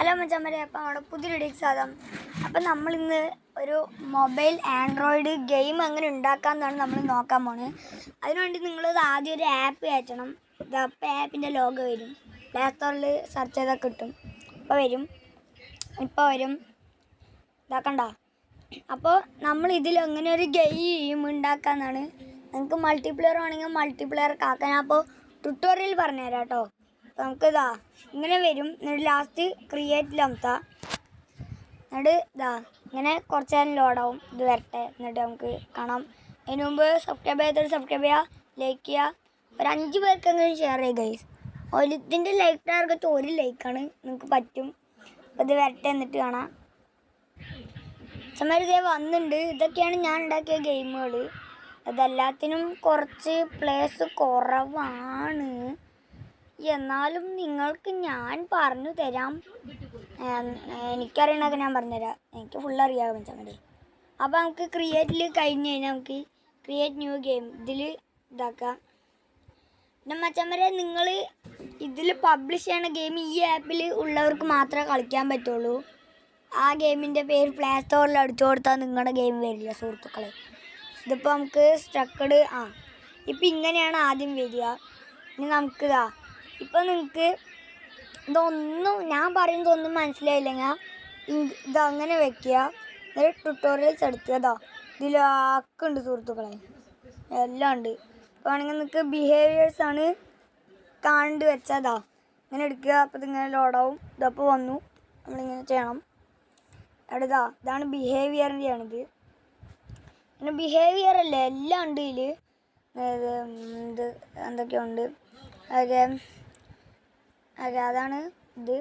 Hello മച്ചാന്മാരെ, അപ്പോൾ നമ്മുടെ പുതിയൊരു വീഡിയോയ്ക്ക് സ്വാഗതം. അപ്പം നമ്മളിന്ന് ഒരു മൊബൈൽ ആൻഡ്രോയിഡ് ഗെയിം എങ്ങനെ ഉണ്ടാക്കാമെന്നാണ് നമ്മൾ നോക്കാൻ പോകുന്നത്. അതിനുവേണ്ടി നിങ്ങളത് ആദ്യം ഒരു ആപ്പ് കയറ്റണം. അപ്പോൾ ആപ്പിൻ്റെ ലോഗോ വരും, പ്ലേ സ്റ്റോറിൽ സെർച്ച് ചെയ്താൽ കിട്ടും. ഇപ്പോൾ വരും ഇതാക്കണ്ട. അപ്പോൾ നമ്മൾ ഇതിൽ എങ്ങനെ ഒരു ഗെയിം ഉണ്ടാക്കാമെന്നാണ്. നിങ്ങൾക്ക് മൾട്ടിപ്ലെയർ വേണമെങ്കിൽ മൾട്ടിപ്ലെയർ ആക്കാൻ അപ്പോൾ ട്യൂട്ടോറിയൽ പറഞ്ഞുതരാം കേട്ടോ. അപ്പോൾ നമുക്കിതാ ഇങ്ങനെ വരും. എന്നിട്ട് ലാസ്റ്റ് ക്രിയേറ്റിൽ അമർത്താം. എന്നിട്ട് ഇങ്ങനെ കുറച്ച് നേരം ലോഡാവും. ഇത് വരട്ടെ, എന്നിട്ട് നമുക്ക് കാണാം. അതിന് മുമ്പ് സബ്സ്ക്രൈബ് ചെയ്യുക, ലൈക്ക് ചെയ്യുക. ഒരു 5 പേർക്കെങ്കിലും ഷെയർ ചെയ്യുക ഗൈസ്. ഇതിൻ്റെ ലൈക്ക് ടാർഗറ്റ് 1 ലൈക്കാണ്. നിങ്ങൾക്ക് പറ്റും. അപ്പോൾ ഇത് വരട്ടെ, എന്നിട്ട് കാണാം. ചമ്മര് ഇതേ വന്നിട്ടുണ്ട്. ഇതൊക്കെയാണ് ഞാൻ ഉണ്ടാക്കിയ ഗെയിമുകൾ. അതെല്ലാത്തിനും കുറച്ച് പ്ലേസ് കുറവാണ്. എന്നാലും നിങ്ങൾക്ക് ഞാൻ പറഞ്ഞു തരാം. എനിക്കറിയണതൊക്കെ ഞാൻ പറഞ്ഞുതരാം. എനിക്ക് ഫുൾ അറിയാൻ വെച്ചാൽ മതി. അപ്പോൾ നമുക്ക് ക്രിയേറ്റിൽ കഴിഞ്ഞ് കഴിഞ്ഞാൽ നമുക്ക് ക്രിയേറ്റ് ന്യൂ ഗെയിം ഇതിൽ ഇതാക്കാം. പിന്നെ മച്ചന്മാരെ, നിങ്ങൾ ഇതിൽ പബ്ലിഷ് ചെയ്യണ ഗെയിം ഈ ആപ്പിൽ ഉള്ളവർക്ക് മാത്രമേ കളിക്കാൻ പറ്റുള്ളൂ. ആ ഗെയിമിൻ്റെ പേര് പ്ലേ സ്റ്റോറിൽ അടിച്ചു കൊടുത്താൽ നിങ്ങളുടെ ഗെയിം വരില്ല സുഹൃത്തുക്കളെ. ഇതിപ്പോൾ നമുക്ക് സ്ട്രക്ചർഡ് ഇപ്പം ഇങ്ങനെയാണ് ആദ്യം വരിക. ഇനി നമുക്ക് ഇപ്പം നിങ്ങൾക്ക് ഇതൊന്നും ഞാൻ പറയുന്നതൊന്നും മനസ്സിലായില്ലെങ്കിൽ ഇതങ്ങനെ വെക്കുക. എന്നിട്ട് ട്യൂട്ടോറിയൽസ് എടുക്കുക. ഇതിലൊക്കെ ഉണ്ട് സുഹൃത്തുക്കളെ, എല്ലാം ഉണ്ട്. അപ്പോൾ വേണമെങ്കിൽ നിങ്ങൾക്ക് ബിഹേവിയേഴ്സാണ് കണ്ട് വെച്ചതാ ഇങ്ങനെ എടുക്കുക. അപ്പോൾ ഇതിങ്ങനെ ലോഡാവും. ഇതപ്പോൾ വന്നു, നമ്മളിങ്ങനെ ചെയ്യണം. അവിടെ ഇതാണ് ബിഹേവിയറിൻ്റെ ആണിത്. പിന്നെ ബിഹേവിയർ അല്ലേ, എല്ലാം ഉണ്ട് ഇതിൽ. ഇത് എന്തൊക്കെയുണ്ട് അതാണ് ഇത്.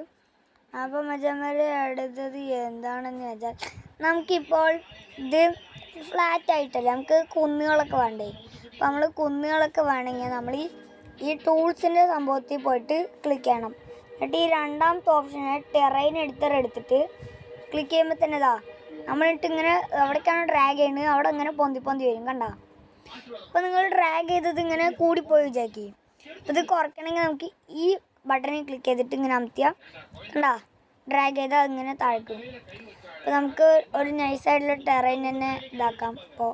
അപ്പോൾ മച്ചന്മാരെ, അടുത്തത് എന്താണെന്ന് വെച്ചാൽ നമുക്കിപ്പോൾ ഇത് ഫ്ലാറ്റായിട്ടല്ലേ, നമുക്ക് കുന്നുകളൊക്കെ വേണ്ടേ. അപ്പോൾ നമ്മൾ കുന്നുകളൊക്കെ വേണമെങ്കിൽ നമ്മൾ ഈ ടൂൾസിൻ്റെ സംഭവത്തിൽ പോയിട്ട് ക്ലിക്ക് ചെയ്യണം. എന്നിട്ട് ഈ രണ്ടാമത്തെ ഓപ്ഷന് ടെറൈൻ എഡിറ്റർ എടുത്തിട്ട് ക്ലിക്ക് ചെയ്യുമ്പോൾ തന്നെ നമ്മളിട്ട് ഇങ്ങനെ എവിടേക്കാണ് ഡ്രാഗ് ചെയ്യുന്നത് അവിടെ ഇങ്ങനെ പൊന്തി വരും, കണ്ട. അപ്പോൾ നിങ്ങൾ ഡ്രാഗ് ചെയ്തത് ഇങ്ങനെ കൂടിപ്പോയി വിചാരിക്കും. അപ്പോൾ ഇത് കുറയ്ക്കണമെങ്കിൽ നമുക്ക് ഈ ബട്ടണിൽ ക്ലിക്ക് ചെയ്തിട്ട് ഇങ്ങനെ അമർത്തിയാൽ കണ്ടാ ഡ്രാഗ് ചെയ്താൽ ഇങ്ങനെ താഴ്ക്കും. അപ്പോൾ നമുക്ക് ഒരു നൈസായിട്ടുള്ള ടെറൈൻ തന്നെ ഇതാക്കാം. ഇപ്പോൾ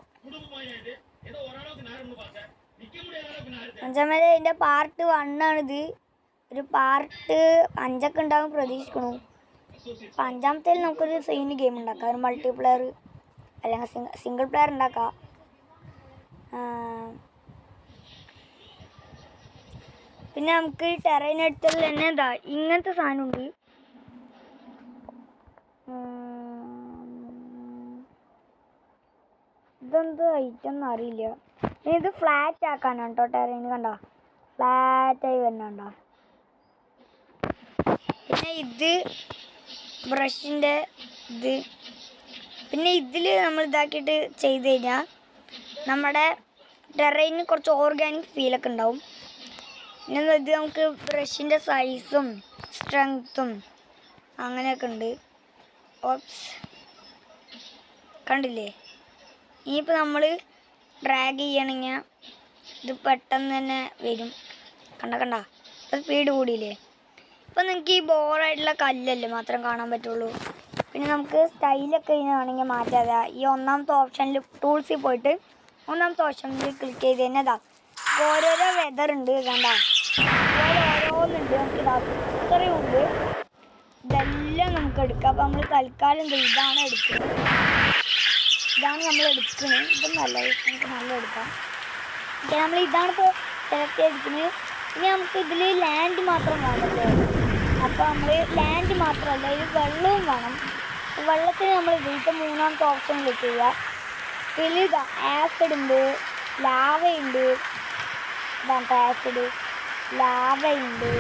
അഞ്ചാമത് ഇതിൻ്റെ പാർട്ട് 1 ആണിത്. ഒരു പാർട്ട് 5 ഉണ്ടാകും പ്രതീക്ഷിക്കണു. അപ്പോൾ 5ാമത്തേൽ നമുക്കൊരു സെയിം ഗെയിം ഉണ്ടാക്കാം. ഒരു മൾട്ടിപ്ലെയർ അല്ലെങ്കിൽ സിംഗിൾ പ്ലെയർ ഉണ്ടാക്കാം. പിന്നെ നമുക്ക് ടെറൈൻ എഡിറ്ററിൽ തന്നെ ഇങ്ങനത്തെ സാധനമുണ്ട്. ഇതെന്ത് ഐറ്റം എന്ന് അറിയില്ല. ഇത് ഫ്ലാറ്റ് ആക്കാനാണ് കേട്ടോ ടെറൈൻ, കണ്ട ഫ്ലാറ്റായി വരുന്നുണ്ടോ. പിന്നെ ഇത് ബ്രഷിൻ്റെ ഇത്. പിന്നെ ഇതിൽ നമ്മൾ ഇതാക്കിയിട്ട് ചെയ്ത് കഴിഞ്ഞാൽ നമ്മുടെ ടെറൈന് കുറച്ച് ഓർഗാനിക് ഫീലൊക്കെ ഉണ്ടാവും. പിന്നെ ഇത് നമുക്ക് ബ്രഷിൻ്റെ സൈസും സ്ട്രെങ്ത്തും അങ്ങനെയൊക്കെ ഉണ്ട്. കണ്ടില്ലേ. ഇനിയിപ്പോൾ നമ്മൾ ഡ്രാഗ് ചെയ്യണമെങ്കിൽ ഇത് പെട്ടെന്ന് തന്നെ വരും, കണ്ട അപ്പോൾ സ്പീഡ് കൂടിയില്ലേ. ഇപ്പോൾ നിങ്ങൾക്ക് ഈ ബോറായിട്ടുള്ള കല്ലല്ലേ മാത്രം കാണാൻ പറ്റുള്ളൂ. പിന്നെ നമുക്ക് സ്റ്റൈലൊക്കെ വേണമെങ്കിൽ മാറ്റാതെ ഈ 1ാമത്തെ ഓപ്ഷനിൽ ടൂൾസിൽ പോയിട്ട് 1ാമത്തെ ഓപ്ഷനിൽ ക്ലിക്ക് ചെയ്ത് തന്നെ ഓരോരോ വെതർ ഉണ്ട്, കണ്ട ഓരോന്നുണ്ട്. നമുക്ക് ഇത്രയും ഉണ്ട്. ഇതെല്ലാം നമുക്ക് എടുക്കാം. അപ്പോൾ നമ്മൾ തൽക്കാലം ഇതാണ് എടുക്കുന്നത്. ഇതാണ് നമ്മൾ എടുക്കുന്നത്. ഇതും നല്ലത്, നമുക്ക് നല്ല എടുക്കാം. പക്ഷേ നമ്മൾ ഇതാണിപ്പോൾ സെലക്ട് ചെയ്തിരിക്കുന്നത്. ഇനി നമുക്ക് ഇതിൽ ലാൻഡ് മാത്രം വേണമല്ലോ. അപ്പോൾ നമ്മൾ ലാൻഡ് മാത്രമല്ല, ഇത് വെള്ളവും വേണം. വെള്ളത്തിന് നമ്മൾ ഇതിലത്തെ 3ാമത്തെ ഓപ്ഷൻ ക്ലിക്ക് ചെയ്യുക. ഇതിൽ ആസിഡ് ഉണ്ട്, ലാവയുണ്ട്. ആസിഡ് ലാവയുണ്ട്,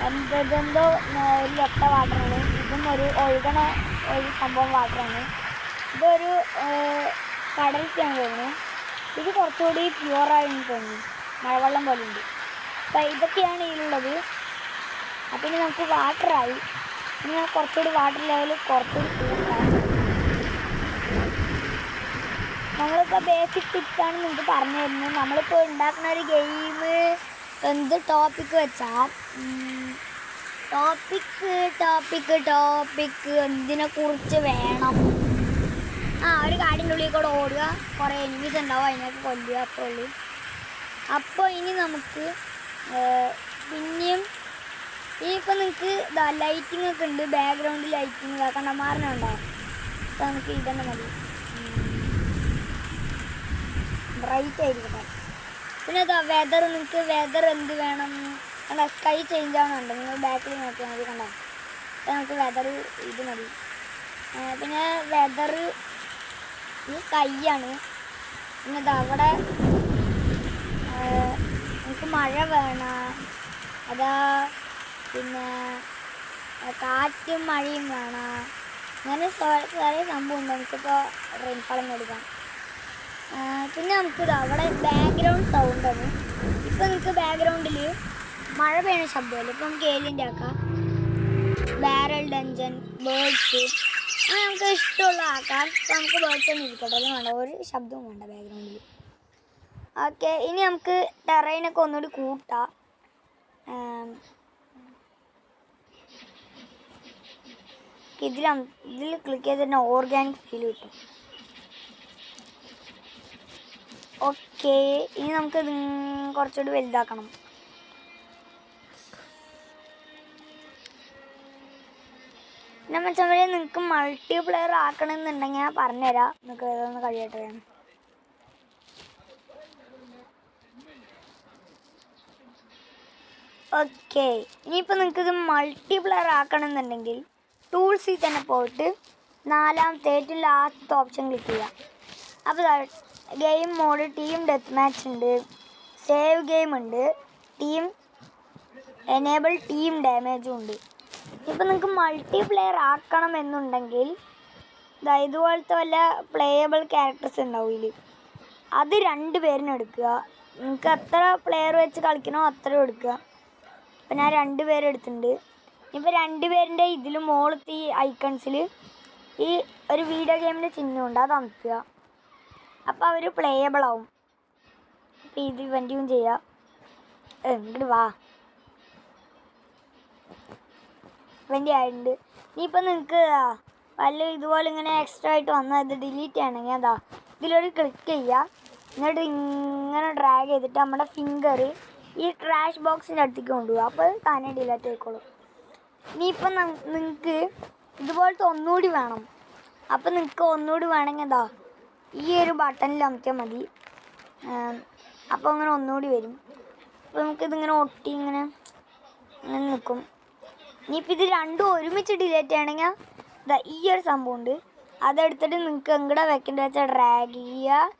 എന്തെന്തോ ഒരു ലൊട്ട വാട്ടറാണ്. ഇതും ഒരു ഒഴുകണ ഒരു സംഭവം വാട്ടറാണ്. ഇതൊരു കടലിക്കാണ് തോന്നുന്നു. ഇത് കുറച്ചുകൂടി പ്യുവറായി തോന്നി, മഴവെള്ളം പോലെ ഉണ്ട്. അപ്പം ഇതൊക്കെയാണ് ഇതിലുള്ളത്. അപ്പം ഇനി നമുക്ക് വാട്ടറായി. ഇനി കുറച്ചുകൂടി വാട്ടർ ലെവൽ കുറച്ചുകൂടി കൂട്ടാം. നമ്മളിപ്പോൾ ബേസിക് ടിപ്സാണ് നിങ്ങൾക്ക് പറഞ്ഞു തരുന്നത്. നമ്മളിപ്പോൾ ഉണ്ടാക്കുന്ന ഒരു ഗെയിം എന്ത് ടോപ്പിക്ക് വെച്ചാൽ ടോപ്പിക്ക് എന്തിനെ കുറിച്ച് വേണം? ഒരു കാടിൻ്റെ ഉള്ളിൽ കൂടെ ഓടുക, കുറേ എനിമീസ് ഉണ്ടാവും, അതിനൊക്കെ കൊല്ലുക, അത്രേ ഉള്ളൂ. അപ്പോൾ ഇനി നമുക്ക് പിന്നെയും ഇനിയിപ്പോൾ നിങ്ങൾക്ക് ലൈറ്റിംഗ് ഒക്കെ ഉണ്ട്, ബാക്ക്ഗ്രൗണ്ട് ലൈറ്റിംഗ് കണ്ടമാറിനുണ്ടാവും. അപ്പോൾ നമുക്ക് ഇതന്നെ മതി, ബ്രൈറ്റ് ആയിരിക്കട്ടെ. പിന്നെ വെതർ, നിങ്ങൾക്ക് വെതർ എന്ത് വേണം? കണ്ട സ്കൈ ചേഞ്ച് ആവുന്നുണ്ട്, നിങ്ങൾ ബാക്കിൽ നോക്കിയാൽ മതി. കണ്ടോ, അപ്പോൾ നമുക്ക് വെതർ ഇത് മതി. പിന്നെ വെതർ ഈ സ്കൈ ആണ്. പിന്നെ അവിടെ നമുക്ക് മഴ വേണം, അതാ. പിന്നെ കാറ്റും മഴയും വേണം. അങ്ങനെ കുറേ സംഭവം ഉണ്ട്. നമുക്കിപ്പോൾ റെയിൻഫാളിങ് എടുക്കാം. പിന്നെ നമുക്ക് അവിടെ ബാക്ക്ഗ്രൗണ്ട് സൗണ്ടാണ്. ഇപ്പം നിങ്ങൾക്ക് ബാക്ക്ഗ്രൗണ്ടിൽ മഴ പെയ്യുന്ന ശബ്ദമല്ലേ. ഇപ്പം നമുക്ക് ഏലിയൻ്റെ ആക്കാം, ബാരൽ ഡഞ്ചൻ, ബേർഡ്സ്, അങ്ങനെ നമുക്ക് ഇഷ്ടമുള്ള ആക്കാം. ഇപ്പം നമുക്ക് ബേർഡ്സ് ഒന്നും ഇരിക്കട്ടെ, അത് വേണ്ട, ഒരു ശബ്ദവും വേണ്ട ബാക്ക്ഗ്രൗണ്ടിൽ. ഓക്കെ, ഇനി നമുക്ക് ടെറൈനൊക്കെ ഒന്നുകൂടി കൂട്ടാം. ഇതിൽ ക്ലിക്ക് ചെയ്ത് തന്നെ ഓർഗാനിക് ഫീൽ കിട്ടും. ഓക്കെ, ഇനി നമുക്ക് കുറച്ചുകൂടി വലുതാക്കണം. പിന്നെ മച്ചവരെ, നിങ്ങൾക്ക് മൾട്ടിപ്ലെയർ ആക്കണമെന്നുണ്ടെങ്കിൽ ഞാൻ പറഞ്ഞുതരാം. നിങ്ങൾക്ക് ഏതൊന്ന് കഴിയട്ടെ. ഓക്കെ, ഇനിയിപ്പോൾ നിങ്ങൾക്കിത് മൾട്ടിപ്ലെയർ ആക്കണമെന്നുണ്ടെങ്കിൽ ടൂൾസിൽ തന്നെ പോയിട്ട് നാലാമത്തെ ഏറ്റവും ലാസ്റ്റ് ഓപ്ഷൻ ക്ലിക്ക് ചെയ്യുക. അപ്പോൾ game mode, team death match ഉണ്ട്, സേവ് ഗെയിം ഉണ്ട്, ടീം എനേബിൾ ടീം ഡാമേജും ഉണ്ട്. ഇപ്പം നിങ്ങൾക്ക് മൾട്ടിപ്ലെയർ ആക്കണം എന്നുണ്ടെങ്കിൽ ഇതുപോലത്തെ വല്ല പ്ലേയബിൾ ക്യാരക്ടേഴ്സ് ഉണ്ടാവും ഇതിൽ, അത് 2 പേരിന് എടുക്കുക. നിങ്ങൾക്ക് എത്ര പ്ലെയർ വെച്ച് കളിക്കണോ അത്രയും എടുക്കുക. ഇപ്പം ഞാൻ 2 പേരെ എടുത്തിട്ടുണ്ട്. ഇപ്പോൾ 2 പേരിൻ്റെ ഇതിൽ മുകളിലത്തെ ഈ ഐക്കൺസിൽ ഈ ഒരു വീഡിയോ ഗെയിമിൻ്റെ ചിഹ്നമുണ്ട്, അത് അമർത്തുക. അപ്പോൾ അവർ പ്ലേയബിൾ ആവും. അപ്പോൾ ഇത് ഇവൻ്റെയും ചെയ്യാം. ഇങ്ങോട്ട് വാ, ഇവൻ്റെ ആയിട്ടുണ്ട്. ഇനിയിപ്പോൾ നിങ്ങൾക്ക് വല്ല ഇതുപോലെ ഇങ്ങനെ എക്സ്ട്രാ ആയിട്ട് വന്നാൽ ഇത് ഡിലീറ്റ് ചെയ്യണമെങ്കിൽ അതാ ഇതിലൊരു ക്ലിക്ക് ചെയ്യുക. എന്നിട്ട് ഇങ്ങനെ ഡ്രാഗ് ചെയ്തിട്ട് നമ്മുടെ ഫിംഗർ ഈ ട്രാഷ് ബോക്സിൻ്റെ അടുത്തേക്ക് കൊണ്ടുപോകുക. അപ്പോൾ തന്നെ ഡിലീറ്റ് ആയിക്കോളും. ഇനിയിപ്പം നിങ്ങൾക്ക് ഇതുപോലത്തെ ഒന്നുകൂടി വേണം. അപ്പം നിങ്ങൾക്ക് ഒന്നുകൂടി വേണമെങ്കിൽ എന്താ ഈ ഒരു ബട്ടണിൽ അമർത്തിയാൽ മതി. അപ്പോൾ അങ്ങനെ ഒന്നുകൂടി വരും. അപ്പോൾ നമുക്കിതിങ്ങനെ ഒട്ടി ഇങ്ങനെ നിൽക്കും. ഇനിയിപ്പോൾ ഇത് രണ്ടും ഒരുമിച്ച് ഡിലീറ്റ് ചെയ്യണമെങ്കിൽ ഇതാ ഈ ഒരു സംഭവമുണ്ട്, അതെടുത്തിട്ട് നിങ്ങൾക്ക് എങ്ങടെ വെക്കേണ്ട വെച്ചാൽ ഡ്രാഗ് ചെയ്യുക,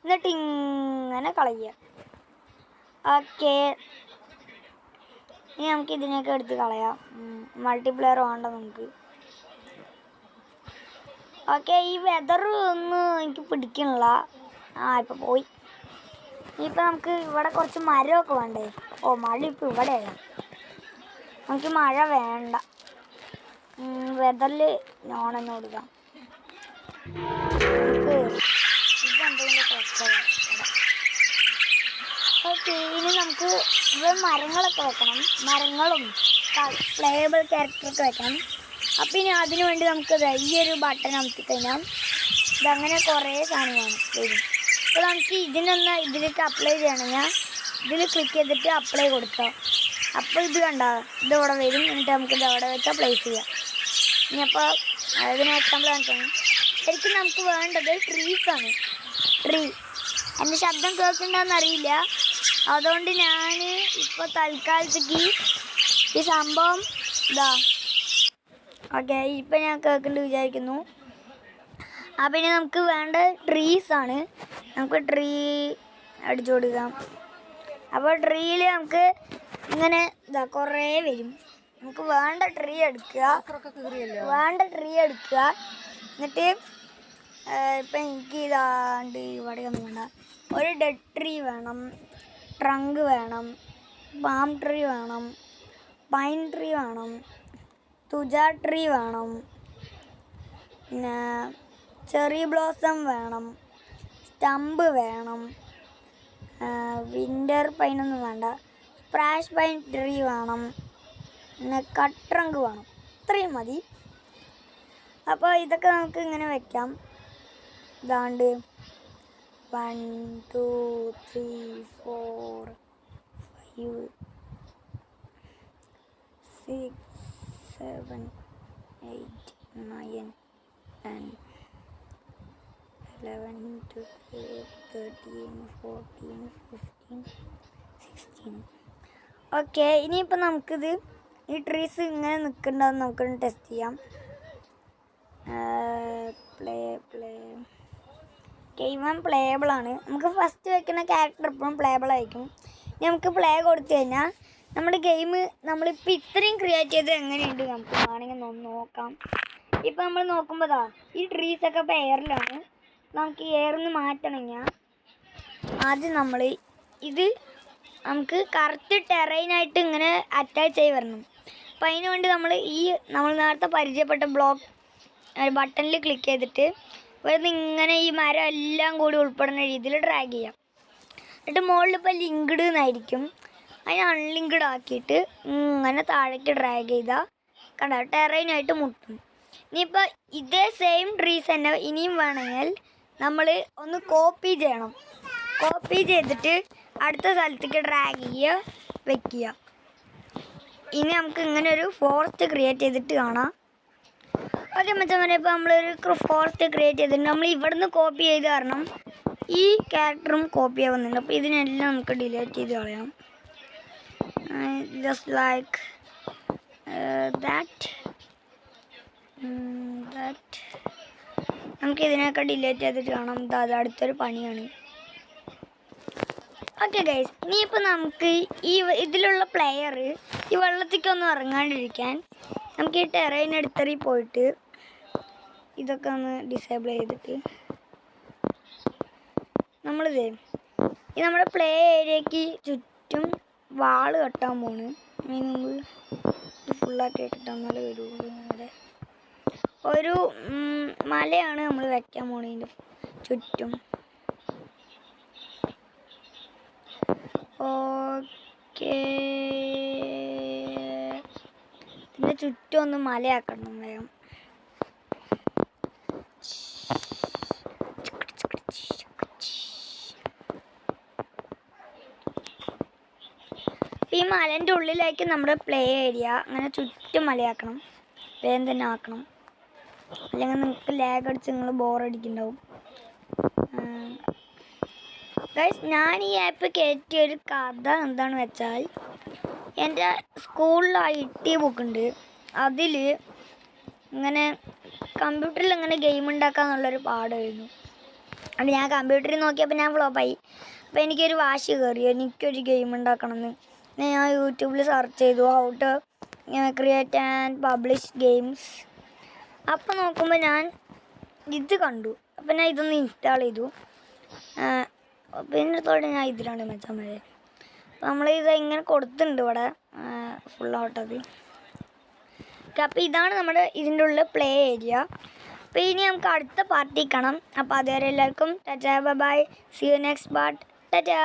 എന്നിട്ട് ഇങ്ങനെ കളയുക. ഓക്കെ, ഇനി നമുക്ക് ഇതിനെയൊക്കെ എടുത്ത് കളയാം. മൾട്ടിപ്ലെയർ വേണ്ട നമുക്ക്. ഓക്കെ, ഈ വെതർ ഒന്നും എനിക്ക് പിടിക്കണില്ല. ഇപ്പോൾ പോയി. ഇനിയിപ്പോൾ നമുക്ക് ഇവിടെ കുറച്ച് മരമൊക്കെ വേണ്ടേ? മഴ ഇപ്പോൾ ഇവിടെയല്ല, നമുക്ക് മഴ വേണ്ട. വെതറിൽ നോണെന്ന് കൊടുക്കാം. ഇതെന്തെങ്കിലും പ്രശ്നമാണ്. ഓക്കെ, ഇനി നമുക്ക് ഇവിടെ മരങ്ങളൊക്കെ വെക്കണം, മരങ്ങളും പ്ലേയബിൾ ക്യാരക്ടറൊക്കെ വെക്കണം. അപ്പോൾ ഇനി അതിനു വേണ്ടി നമുക്ക് ഈ ഒരു ബട്ടൺ അമർത്തിക്കഴിഞ്ഞാൽ ഇതങ്ങനെ കുറേ സാധനമാണ് വരും. അപ്പോൾ നമുക്ക് ഇതിലേക്ക് അപ്ലൈ ചെയ്യണമെങ്കിൽ ഇതിൽ ക്ലിക്ക് ചെയ്തിട്ട് അപ്ലൈ കൊടുക്കാം. അപ്പോൾ ഇത് ഇതിവിടെ വരും. എന്നിട്ട് നമുക്ക് ഇത് അവിടെ വെച്ചാൽ പ്ലേസ് ചെയ്യാം. ഇനി അപ്പോൾ ഇതിന് എക്സാമ്പിൾ കാണിച്ചാൽ ശരിക്കും നമുക്ക് വേണ്ടത് ട്രീസാണ്. ട്രീ എൻ്റെ ശബ്ദം കേൾക്കുന്നുണ്ടോയെന്നറിയില്ല, അതുകൊണ്ട് ഞാൻ ഇപ്പോൾ തൽക്കാലത്തേക്ക് ഈ സംഭവം ഓക്കെ ഇപ്പം ഞാൻ കേൾക്കുന്നുണ്ട് വിചാരിക്കുന്നു. അപ്പം ഇനി നമുക്ക് വേണ്ട ട്രീസാണ്. നമുക്ക് ട്രീ അടിച്ചു കൊടുക്കാം. അപ്പോൾ ട്രീയിൽ നമുക്ക് ഇങ്ങനെ കുറേ വരും. നമുക്ക് വേണ്ട ട്രീ എടുക്കുക. എന്നിട്ട് ഇപ്പം എനിക്ക് ഇവിടെയൊന്നും വേണ്ട, ഒരു ഡെഡ് ട്രീ വേണം, ട്രങ്ക് വേണം, പാം ട്രീ വേണം, പൈൻ ട്രീ വേണം, തുജാ ട്രീ വേണം, പിന്നെ ചെറി ബ്ലോസം വേണം, സ്റ്റമ്പ് വേണം, വിൻ്റർ പൈനൊന്നും വേണ്ട, സ്പ്രാഷ് പൈൻ ട്രീ വേണം, പിന്നെ കട്ട്രങ്ക് വേണം, ഇത്രയും മതി. അപ്പോൾ ഇതൊക്കെ നമുക്ക് ഇങ്ങനെ വെക്കാം. ഇതാണ്ട് 1 2 3 4 5 6 7 8 9 10 11 12 13 14 15 16. ഓക്കെ, ഇനിയിപ്പോൾ നമുക്കിത് ഈ ട്രീസ് ഇങ്ങനെ നിൽക്കുന്നുണ്ടെന്ന് നമുക്കൊന്ന് ടെസ്റ്റ് ചെയ്യാം. ഗെയിം പ്ലേയബിൾ ആണ്. നമുക്ക് ഫസ്റ്റ് വെക്കുന്ന ക്യാരക്ടർ എപ്പോഴും പ്ലേയബിൾ ആയിരിക്കും. ഇനി നമുക്ക് പ്ലേ കൊടുത്തു കഴിഞ്ഞാൽ നമ്മുടെ ഗെയിം നമ്മളിപ്പോൾ ഇത്രയും ക്രിയേറ്റ് ചെയ്ത് എങ്ങനെയുണ്ട് നമുക്ക് വേണമെങ്കിൽ ഒന്ന് നോക്കാം. ഇപ്പം നമ്മൾ നോക്കുമ്പോൾ ഈ ട്രീസൊക്കെ ഇപ്പോൾ എയറിലാണ്. നമുക്ക് എയറിൽ നിന്ന് മാറ്റണമെങ്കിൽ ആദ്യം നമ്മൾ ഇത് നമുക്ക് കറക്റ്റ് ടെറൈനായിട്ട് ഇങ്ങനെ അറ്റാച്ച് ചെയ്ത് വരണം. അപ്പം അതിന് വേണ്ടി നമ്മൾ നേരത്തെ പരിചയപ്പെട്ട ബ്ലോക്ക് ബട്ടണിൽ ക്ലിക്ക് ചെയ്തിട്ട് വെറുതെ ഇങ്ങനെ ഈ മരം എല്ലാം കൂടി ഉൾപ്പെടുന്ന രീതിയിൽ ഡ്രാഗ് ചെയ്യാം. എന്നിട്ട് മുകളിൽ ഇപ്പോൾ ലിങ്ക്ഡ് എന്നായിരിക്കും, അതിന് അൺലിങ്ക്ഡ് ആക്കിയിട്ട് ഇങ്ങനെ താഴേക്ക് ഡ്രാഗ് ചെയ്താൽ കണ്ടോ ടെറൈനായിട്ട് മുട്ടും. ഇനിയിപ്പോൾ ഇതേ സെയിം ട്രീസ് തന്നെ ഇനിയും വേണമെങ്കിൽ നമ്മൾ ഒന്ന് കോപ്പി ചെയ്യണം. കോപ്പി ചെയ്തിട്ട് അടുത്ത സ്ഥലത്തേക്ക് ഡ്രാഗ് ചെയ്യുക, വയ്ക്കുക. ഇനി നമുക്ക് ഇങ്ങനെ ഒരു ഫോറസ്റ്റ് ക്രിയേറ്റ് ചെയ്തിട്ട് കാണാം. ഓക്കെ മച്ചന്മാരെ, ഇപ്പോൾ നമ്മളൊരു ഫോറസ്റ്റ് ക്രിയേറ്റ് ചെയ്തിട്ടുണ്ട്. നമ്മൾ ഇവിടുന്ന് കോപ്പി ചെയ്ത് കാരണം ഈ ക്യാരക്ടറും കോപ്പി ആവുന്നുണ്ട്. അപ്പോൾ ഇതിനെല്ലാം നമുക്ക് ഡിലീറ്റ് ചെയ്ത് കളയാം. Just like that. നമുക്ക് ഇതിനൊക്കെ ഡിലീറ്റ് ചെയ്തിട്ട് കാണാം. അത് അടുത്തൊരു പണിയാണ്. ഓക്കെ ഗൈസ്, ഇനിയിപ്പോൾ നമുക്ക് ഇതിലുള്ള പ്ലെയർ ഈ വെള്ളത്തേക്കൊന്നും ഇറങ്ങാണ്ടിരിക്കാൻ നമുക്ക് ഈ ടെറൈൻ എടുത്തറി പോയിട്ട് ഇതൊക്കെ ഒന്ന് ഡിസേബിൾ ചെയ്തിട്ട് നമ്മളിത് ഈ നമ്മുടെ പ്ലേ ഏരിയക്ക് ചുറ്റും വാള് കെട്ടാൻ പോണ്. അതിന് മുമ്പ് ഫുള്ളാക്കി കെട്ടാൻ നല്ല വരുള്ളൂ. അവിടെ ഒരു മലയാണ് നമ്മൾ വെക്കാൻ പോണതിൻ്റെ ചുറ്റും. ഓക്കേ, ഇതിൻ്റെ ചുറ്റും ഒന്ന് മലയാക്കണം വേഗം. ഈ മലേൻ്റെ ഉള്ളിലേക്ക് നമ്മുടെ പ്ലേ ഏരിയ അങ്ങനെ ചുറ്റും മലയാക്കണം. വേഗം തന്നെ ആക്കണം, അല്ലെങ്കിൽ നിങ്ങൾക്ക് ലാഗ് അടിച്ച് നിങ്ങൾ ബോറടിക്കുന്നുണ്ടാവും. ഗൈസ്, ഞാൻ ഈ ആപ്പ് കയറ്റിയൊരു കഥ എന്താണെന്ന് വെച്ചാൽ, എൻ്റെ സ്കൂളിൽ IT ബുക്കുണ്ട്. അതിൽ ഇങ്ങനെ കമ്പ്യൂട്ടറിൽ ഇങ്ങനെ ഗെയിം ഉണ്ടാക്കാന്നുള്ളൊരു പാഠമായിരുന്നു. അത് ഞാൻ കമ്പ്യൂട്ടറിൽ നോക്കിയപ്പോൾ ഞാൻ ഫ്ലോപ്പായി. അപ്പോൾ എനിക്കൊരു വാശി കയറി, എനിക്കൊരു ഗെയിം ഉണ്ടാക്കണമെന്ന്. ഞാൻ യൂട്യൂബിൽ സെർച്ച് ചെയ്തു how to create and publish games. അപ്പോൾ നോക്കുമ്പോൾ ഞാൻ ഇത് കണ്ടു. അപ്പോൾ ഞാൻ ഇതൊന്ന് ഇൻസ്റ്റാൾ ചെയ്തു. പിന്നത്തോടെ ഞാൻ ഇതിലാണ് മെച്ചമാരെ. അപ്പോൾ നമ്മളിത് ഇങ്ങനെ കൊടുത്തിട്ടുണ്ട് ഇവിടെ ഫുള്ളാവട്ടത്. അപ്പോൾ ഇതാണ് നമ്മുടെ ഇതിൻ്റെ ഉള്ളിൽ പ്ലേ ഏരിയ. അപ്പോൾ ഇനി നമുക്ക് അടുത്ത പാർട്ടി കാണാം. അപ്പോൾ അതുവരെ എല്ലാവർക്കും tata bye, see you next part. Tata.